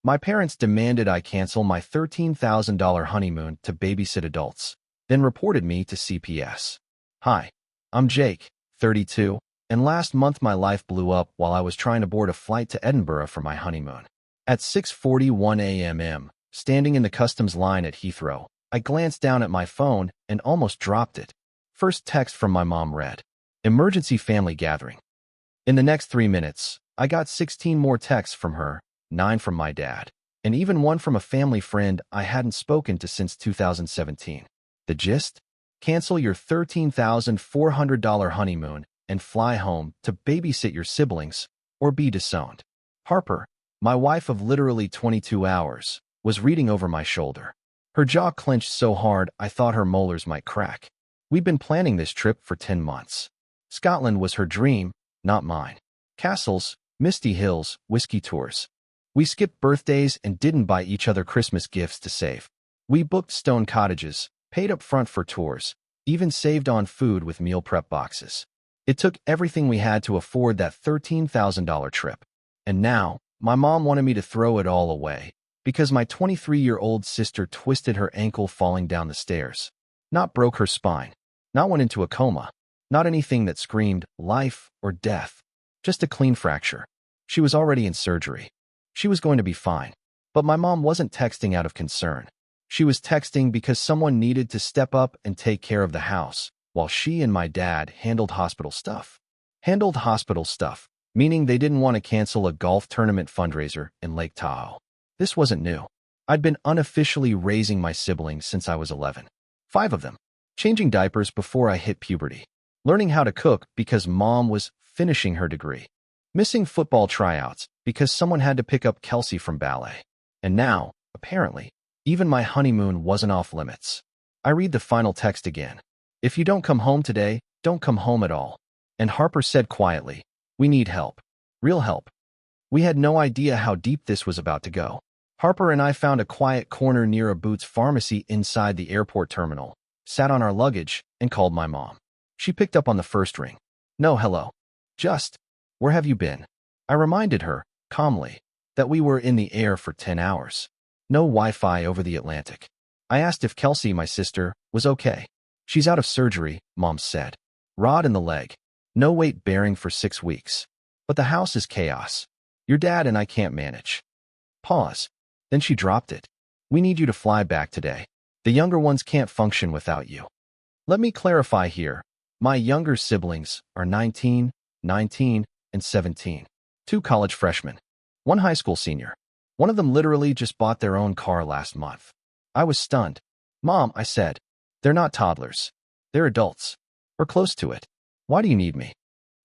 My parents demanded I cancel my $13,000 honeymoon to babysit adults, then reported me to CPS. Hi, I'm Jake, 32, and last month my life blew up while I was trying to board a flight to Edinburgh for my honeymoon. At 6:41 a.m., standing in the customs line at Heathrow, I glanced down at my phone and almost dropped it. First text from my mom read, "Emergency family gathering." In the next 3 minutes, I got 16 more texts from her, 9 from my dad, and even one from a family friend I hadn't spoken to since 2017. The gist? Cancel your $13,400 honeymoon and fly home to babysit your siblings or be disowned. Harper, my wife of literally 22 hours, was reading over my shoulder. Her jaw clenched so hard I thought her molars might crack. We'd been planning this trip for 10 months. Scotland was her dream, not mine. Castles, misty hills, whiskey tours. We skipped birthdays and didn't buy each other Christmas gifts to save. We booked stone cottages, paid up front for tours, even saved on food with meal prep boxes. It took everything we had to afford that $13,000 trip. And now, my mom wanted me to throw it all away because my 23-year-old sister twisted her ankle falling down the stairs. Not broke her spine, not went into a coma, not anything that screamed life or death, just a clean fracture. She was already in surgery. She was going to be fine. But my mom wasn't texting out of concern. She was texting because someone needed to step up and take care of the house, while she and my dad handled hospital stuff. Handled hospital stuff, meaning they didn't want to cancel a golf tournament fundraiser in Lake Tahoe. This wasn't new. I'd been unofficially raising my siblings since I was 11. 5 of them. Changing diapers before I hit puberty. Learning how to cook because mom was finishing her degree. Missing football tryouts because someone had to pick up Kelsey from ballet. And now, apparently, even my honeymoon wasn't off limits. I read the final text again. "If you don't come home today, don't come home at all." And Harper said quietly, "We need help. Real help." We had no idea how deep this was about to go. Harper and I found a quiet corner near a Boots pharmacy inside the airport terminal, sat on our luggage, and called my mom. She picked up on the first ring. "No, hello. Just, where have you been?" I reminded her, calmly, that we were in the air for 10 hours. No Wi-Fi over the Atlantic. I asked if Kelsey, my sister, was okay. "She's out of surgery," Mom said. "Rod in the leg. No weight bearing for 6 weeks. But the house is chaos. Your dad and I can't manage." Pause. Then she dropped it. "We need you to fly back today. The younger ones can't function without you." Let me clarify here. My younger siblings are 19, and 17. 2 college freshmen. 1 high school senior. One of them literally just bought their own car last month. I was stunned. "Mom," I said, "they're not toddlers. They're adults. Or close to it. Why do you need me?"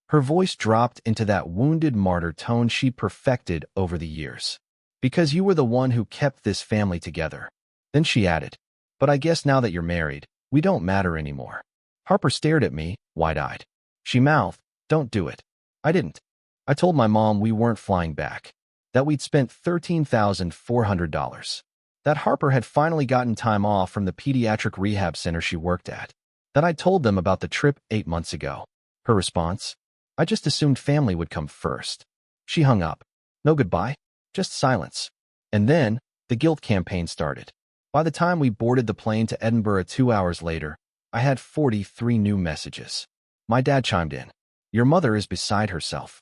Her voice dropped into that wounded martyr tone she perfected over the years. "Because you were the one who kept this family together." Then she added, "But I guess now that you're married, we don't matter anymore." Harper stared at me, wide-eyed. She mouthed, "Don't do it." I didn't. I told my mom we weren't flying back, that we'd spent $13,400, that Harper had finally gotten time off from the pediatric rehab center she worked at, that I'd told them about the trip 8 months ago. Her response? "I just assumed family would come first." She hung up. No goodbye, just silence. And then, the guilt campaign started. By the time we boarded the plane to Edinburgh 2 hours later, I had 43 new messages. My dad chimed in. "Your mother is beside herself.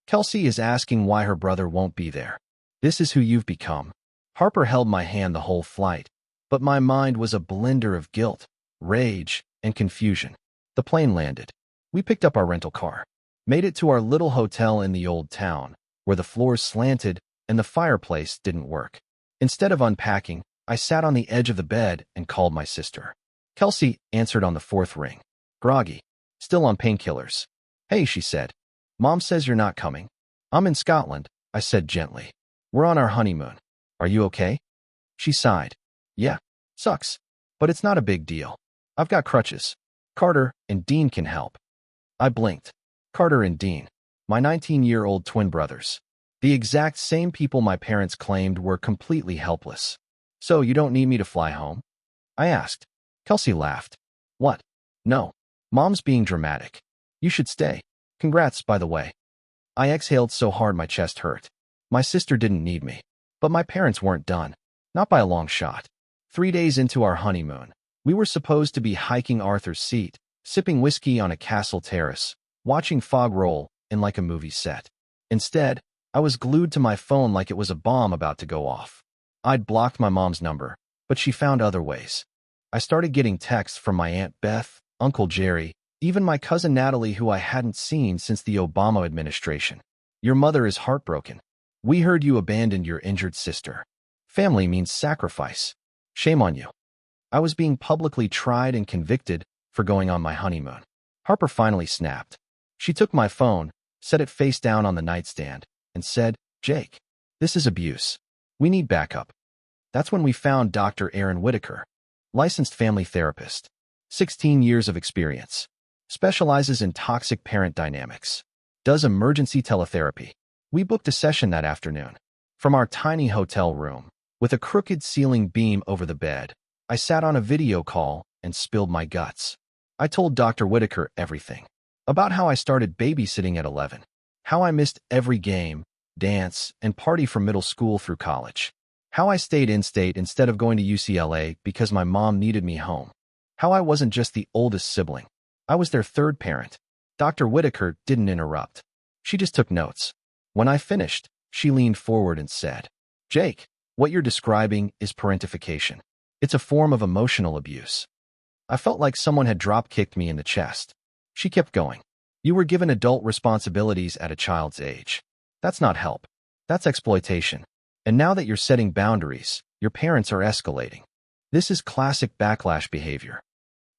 Kelsey is asking why her brother won't be there. This is who you've become." Harper held my hand the whole flight, but my mind was a blender of guilt, rage, and confusion. The plane landed. We picked up our rental car, made it to our little hotel in the old town, where the floors slanted and the fireplace didn't work. Instead of unpacking, I sat on the edge of the bed and called my sister. Kelsey answered on the 4th ring. Groggy. Still on painkillers. "Hey," she said. "Mom says you're not coming." "I'm in Scotland," I said gently. "We're on our honeymoon. Are you okay?" She sighed. "Yeah, sucks. But it's not a big deal. I've got crutches. Carter and Dean can help." I blinked. Carter and Dean. My 19-year-old twin brothers. The exact same people my parents claimed were completely helpless. "So you don't need me to fly home?" I asked. Kelsey laughed. "What? No. Mom's being dramatic. You should stay. Congrats, by the way." I exhaled so hard my chest hurt. My sister didn't need me. But my parents weren't done. Not by a long shot. 3 days into our honeymoon, we were supposed to be hiking Arthur's Seat, sipping whiskey on a castle terrace, watching fog roll in like a movie set. Instead, I was glued to my phone like it was a bomb about to go off. I'd blocked my mom's number, but she found other ways. I started getting texts from my Aunt Beth, Uncle Jerry, even my cousin Natalie, who I hadn't seen since the Obama administration. Your mother is heartbroken. We heard you abandoned your injured sister. Family means sacrifice. Shame on you. I was being publicly tried and convicted for going on my honeymoon. Harper finally snapped. She took my phone, set it face down on the nightstand, and said, "Jake, this is abuse. We need backup." That's when we found Dr. Aaron Whitaker, licensed family therapist, 16 years of experience, specializes in toxic parent dynamics, does emergency teletherapy. We booked a session that afternoon. From our tiny hotel room, with a crooked ceiling beam over the bed, I sat on a video call and spilled my guts. I told Dr. Whitaker everything. About how I started babysitting at 11, how I missed every game, dance, and party from middle school through college, how I stayed in-state instead of going to UCLA because my mom needed me home, how I wasn't just the oldest sibling. I was their third parent. Dr. Whitaker didn't interrupt. She just took notes. When I finished, she leaned forward and said, "Jake, what you're describing is parentification. It's a form of emotional abuse." I felt like someone had drop-kicked me in the chest. She kept going. "You were given adult responsibilities at a child's age. That's not help. That's exploitation. And now that you're setting boundaries, your parents are escalating. This is classic backlash behavior."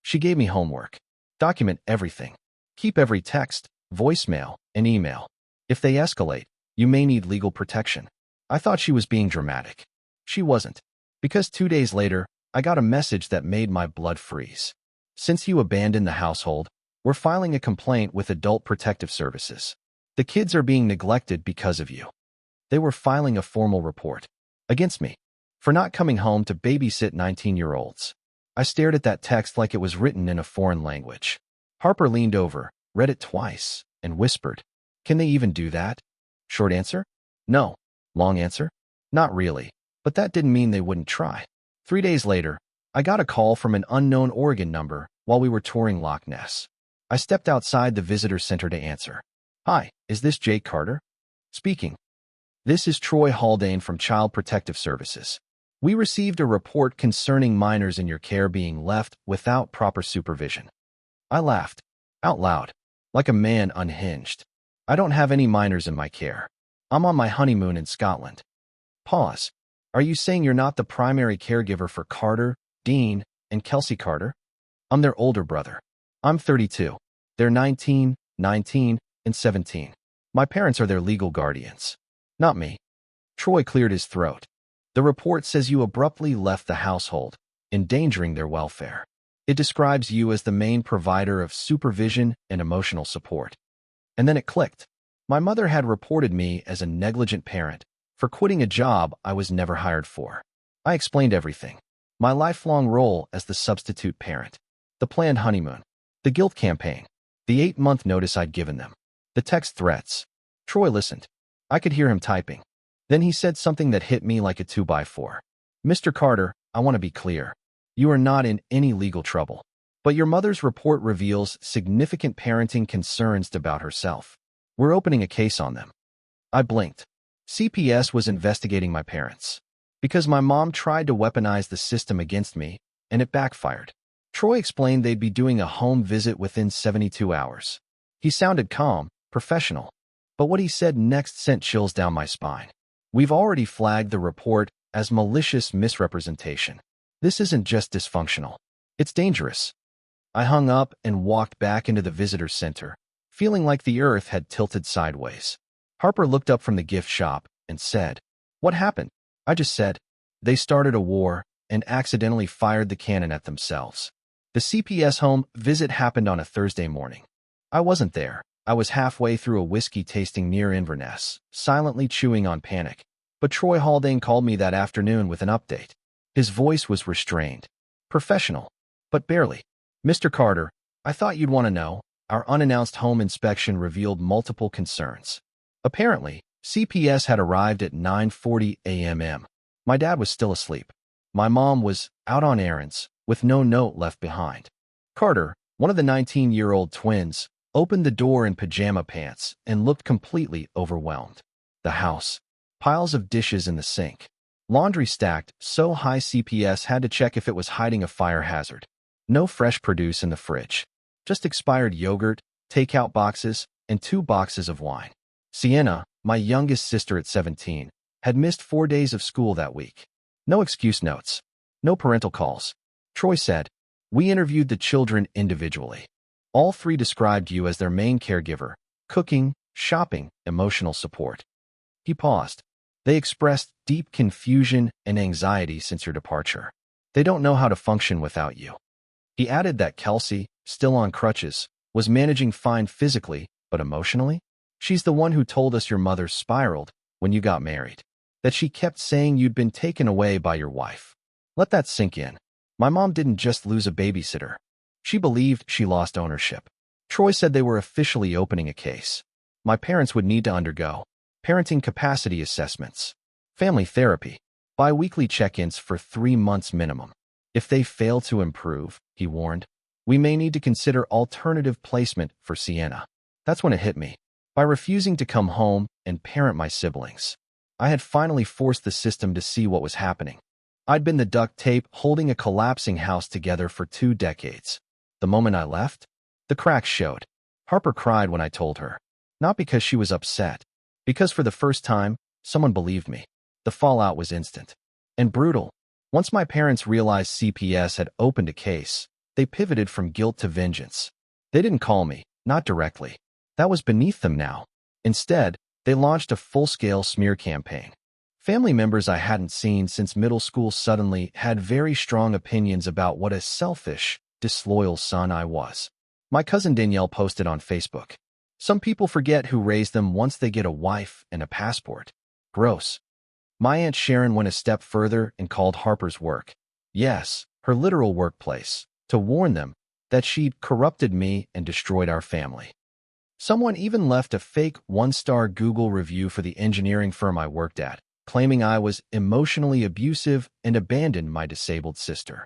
She gave me homework. Document everything. Keep every text, voicemail, and email. If they escalate, you may need legal protection. I thought she was being dramatic. She wasn't. Because 2 days later, I got a message that made my blood freeze. "Since you abandoned the household, we're filing a complaint with Adult Protective Services. The kids are being neglected because of you." They were filing a formal report against me for not coming home to babysit 19-year-olds. I stared at that text like it was written in a foreign language. Harper leaned over, read it twice, and whispered, "Can they even do that?" Short answer? No. Long answer? Not really. But that didn't mean they wouldn't try. 3 days later, I got a call from an unknown Oregon number while we were touring Loch Ness. I stepped outside the visitor center to answer. "Hi, is this Jake Carter?" "Speaking." "This is Troy Haldane from Child Protective Services. We received a report concerning minors in your care being left without proper supervision." I laughed, out loud, like a man unhinged. "I don't have any minors in my care. I'm on my honeymoon in Scotland." Pause. "Are you saying you're not the primary caregiver for Carter, Dean, and Kelsey Carter?" "I'm their older brother. I'm 32. They're 19, and 17. My parents are their legal guardians. Not me." Troy cleared his throat. "The report says you abruptly left the household, endangering their welfare. It describes you as the main provider of supervision and emotional support." And then it clicked. My mother had reported me as a negligent parent for quitting a job I was never hired for. I explained everything. My lifelong role as the substitute parent, the planned honeymoon, the guilt campaign, the 8-month notice I'd given them, the text threats. Troy listened. I could hear him typing. Then he said something that hit me like a 2x4. "Mr. Carter, I want to be clear. You are not in any legal trouble. But your mother's report reveals significant parenting concerns about herself. We're opening a case on them." I blinked. CPS was investigating my parents. Because my mom tried to weaponize the system against me, and it backfired. Troy explained they'd be doing a home visit within 72 hours. He sounded calm, professional. But what he said next sent chills down my spine. "We've already flagged the report as malicious misrepresentation. This isn't just dysfunctional. It's dangerous." I hung up and walked back into the visitor center, feeling like the earth had tilted sideways. Harper looked up from the gift shop and said, "What happened?" I just said, "They started a war and accidentally fired the cannon at themselves." The CPS home visit happened on a Thursday morning. I wasn't there. I was halfway through a whiskey tasting near Inverness, silently chewing on panic. But Troy Haldane called me that afternoon with an update. His voice was restrained, professional, but barely. "Mr. Carter, I thought you'd want to know. Our unannounced home inspection revealed multiple concerns. Apparently, CPS had arrived at 9:40 a.m. My dad was still asleep. My mom was out on errands, with no note left behind. Carter, one of the 19-year-old twins, opened the door in pajama pants and looked completely overwhelmed. The house. Piles of dishes in the sink. Laundry stacked so high CPS had to check if it was hiding a fire hazard. No fresh produce in the fridge. Just expired yogurt, takeout boxes, and 2 boxes of wine. Sienna, my youngest sister at 17, had missed 4 days of school that week. No excuse notes. No parental calls. Troy said, "We interviewed the children individually. All 3 described you as their main caregiver, cooking, shopping, emotional support." He paused. "They expressed deep confusion and anxiety since your departure. They don't know how to function without you." He added that Kelsey, still on crutches, was managing fine physically, but emotionally? "She's the one who told us your mother spiraled when you got married. That she kept saying you'd been taken away by your wife. Let that sink in. My mom didn't just lose a babysitter. She believed she lost ownership." Troy said they were officially opening a case. My parents would need to undergo parenting capacity assessments, family therapy, bi-weekly check-ins for 3 months minimum. If they fail to improve, he warned, we may need to consider alternative placement for Sienna. That's when it hit me. By refusing to come home and parent my siblings, I had finally forced the system to see what was happening. I'd been the duct tape holding a collapsing house together for 2 decades. The moment I left, the cracks showed. Harper cried when I told her. Not because she was upset, because for the first time, someone believed me. The fallout was instant and brutal. Once my parents realized CPS had opened a case, they pivoted from guilt to vengeance. They didn't call me, not directly. That was beneath them now. Instead, they launched a full-scale smear campaign. Family members I hadn't seen since middle school suddenly had very strong opinions about what a selfish, disloyal son I was. My cousin Danielle posted on Facebook, "Some people forget who raised them once they get a wife and a passport. Gross." My Aunt Sharon went a step further and called Harper's work, yes, her literal workplace, to warn them that she'd corrupted me and destroyed our family. Someone even left a fake 1-star Google review for the engineering firm I worked at, claiming I was emotionally abusive and abandoned my disabled sister.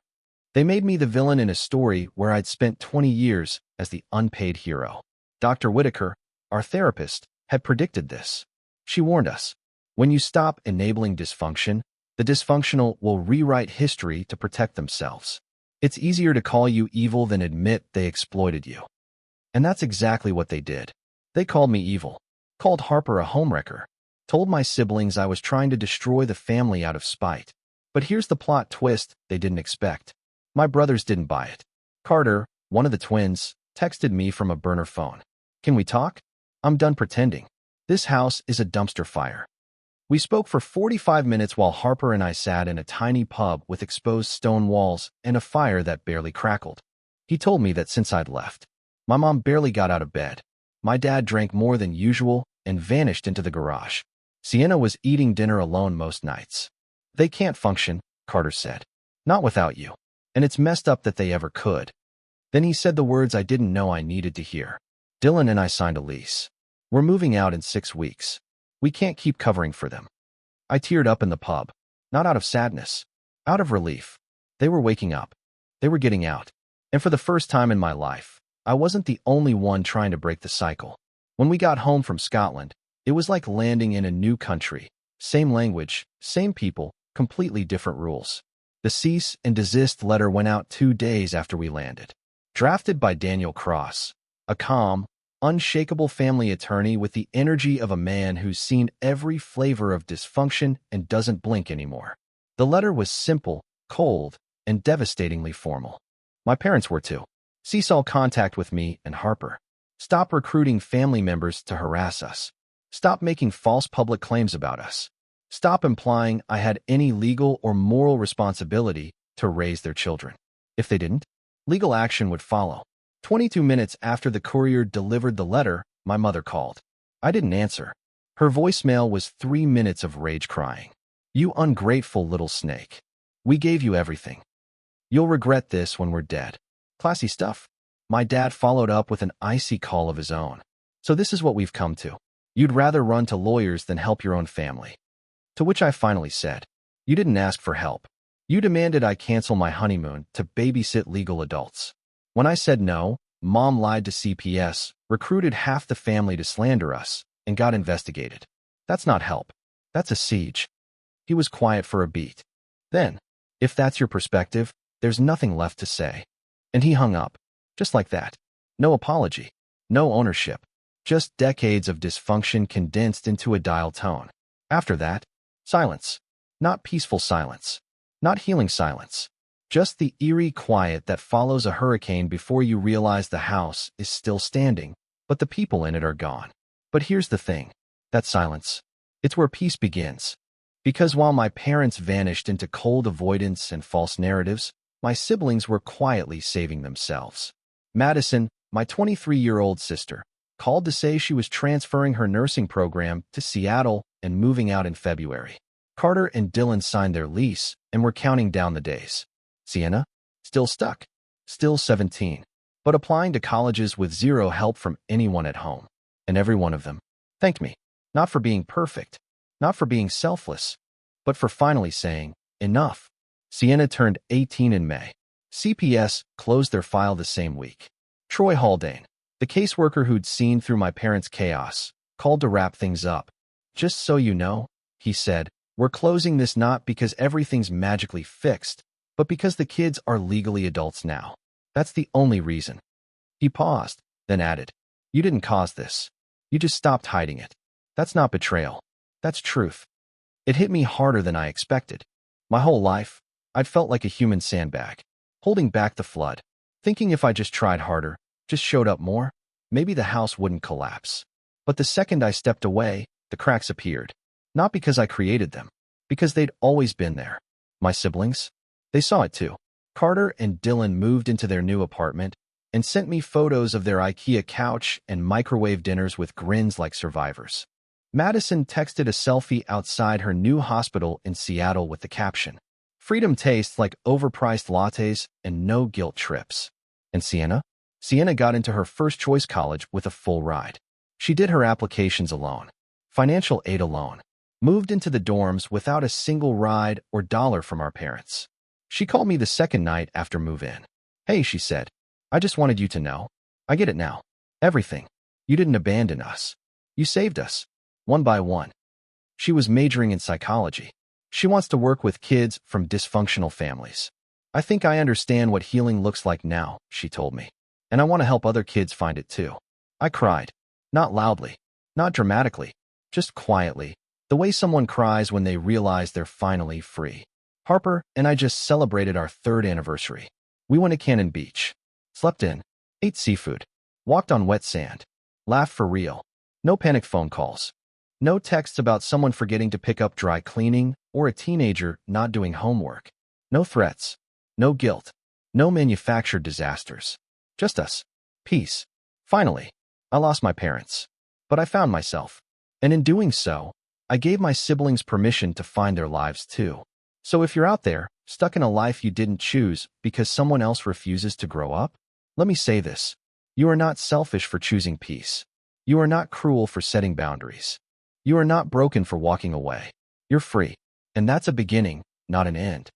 They made me the villain in a story where I'd spent 20 years as the unpaid hero. Dr. Whitaker, our therapist, had predicted this. She warned us, when you stop enabling dysfunction, the dysfunctional will rewrite history to protect themselves. It's easier to call you evil than admit they exploited you. And that's exactly what they did. They called me evil, called Harper a homewrecker, told my siblings I was trying to destroy the family out of spite. But here's the plot twist they didn't expect. My brothers didn't buy it. Carter, one of the twins, texted me from a burner phone. "Can we talk? I'm done pretending. This house is a dumpster fire." We spoke for 45 minutes while Harper and I sat in a tiny pub with exposed stone walls and a fire that barely crackled. He told me that since I'd left, my mom barely got out of bed. My dad drank more than usual and vanished into the garage. Sienna was eating dinner alone most nights. "They can't function," Carter said. "Not without you. And it's messed up that they ever could." Then he said the words I didn't know I needed to hear. "Dylan and I signed a lease. We're moving out in 6 weeks. We can't keep covering for them." I teared up in the pub. Not out of sadness. Out of relief. They were waking up. They were getting out. And for the first time in my life, I wasn't the only one trying to break the cycle. When we got home from Scotland, it was like landing in a new country. Same language, same people, completely different rules. The cease and desist letter went out 2 days after we landed. Drafted by Daniel Cross, a calm, unshakable family attorney with the energy of a man who's seen every flavor of dysfunction and doesn't blink anymore. The letter was simple, cold, and devastatingly formal. My parents were too. Cease all contact with me and Harper. Stop recruiting family members to harass us. Stop making false public claims about us. Stop implying I had any legal or moral responsibility to raise their children. If they didn't, legal action would follow. 22 minutes after the courier delivered the letter, my mother called. I didn't answer. Her voicemail was 3 minutes of rage crying. "You ungrateful little snake. We gave you everything. You'll regret this when we're dead." Classy stuff. My dad followed up with an icy call of his own. "So this is what we've come to. You'd rather run to lawyers than help your own family. To which I finally said, you didn't ask for help. You demanded I cancel my honeymoon to babysit legal adults. When I said no, Mom lied to CPS, recruited half the family to slander us, and got investigated. That's not help. That's a siege. He was quiet for a beat. Then, if that's your perspective, there's nothing left to say. And he hung up. Just like that. No apology. No ownership. Just decades of dysfunction condensed into a dial tone. After that, silence. Not peaceful silence. Not healing silence. Just the eerie quiet that follows a hurricane before you realize the house is still standing, but the people in it are gone. But here's the thing. That silence. It's where peace begins. Because while my parents vanished into cold avoidance and false narratives, my siblings were quietly saving themselves. Madison, my 23-year-old sister, called to say she was transferring her nursing program to Seattle and moving out in February. Carter and Dylan signed their lease and were counting down the days. Sienna? Still stuck. Still 17. But applying to colleges with zero help from anyone at home. And every one of them thanked me. Not for being perfect. Not for being selfless. But for finally saying, enough. Sienna turned 18 in May. CPS closed their file the same week. Troy Haldane, the caseworker who'd seen through my parents' chaos, called to wrap things up. Just so you know, he said, we're closing this not because everything's magically fixed, but because the kids are legally adults now. That's the only reason. He paused, then added, you didn't cause this. You just stopped hiding it. That's not betrayal. That's truth. It hit me harder than I expected. My whole life, I'd felt like a human sandbag, holding back the flood, thinking if I just tried harder, just showed up more, maybe the house wouldn't collapse. But the second I stepped away, the cracks appeared. Not because I created them, because they'd always been there. My siblings? They saw it too. Carter and Dylan moved into their new apartment and sent me photos of their IKEA couch and microwave dinners with grins like survivors. Madison texted a selfie outside her new hospital in Seattle with the caption, freedom tastes like overpriced lattes and no guilt trips. And Sienna? Sienna got into her first choice college with a full ride. She did her applications alone, financial aid alone, moved into the dorms without a single ride or dollar from our parents. She called me the second night after move-in. Hey, she said, I just wanted you to know. I get it now. Everything. You didn't abandon us. You saved us. One by one. She was majoring in psychology. She wants to work with kids from dysfunctional families. I think I understand what healing looks like now, she told me. And I want to help other kids find it too. I cried. Not loudly. Not dramatically. Just quietly. The way someone cries when they realize they're finally free. Harper and I just celebrated our 3rd anniversary. We went to Cannon Beach. Slept in. Ate seafood. Walked on wet sand. Laughed for real. No panic phone calls. No texts about someone forgetting to pick up dry cleaning or a teenager not doing homework. No threats. No guilt. No manufactured disasters. Just us. Peace. Finally, I lost my parents. But I found myself. And in doing so, I gave my siblings permission to find their lives too. So if you're out there, stuck in a life you didn't choose because someone else refuses to grow up, let me say this. You are not selfish for choosing peace. You are not cruel for setting boundaries. You are not broken for walking away. You're free. And that's a beginning, not an end.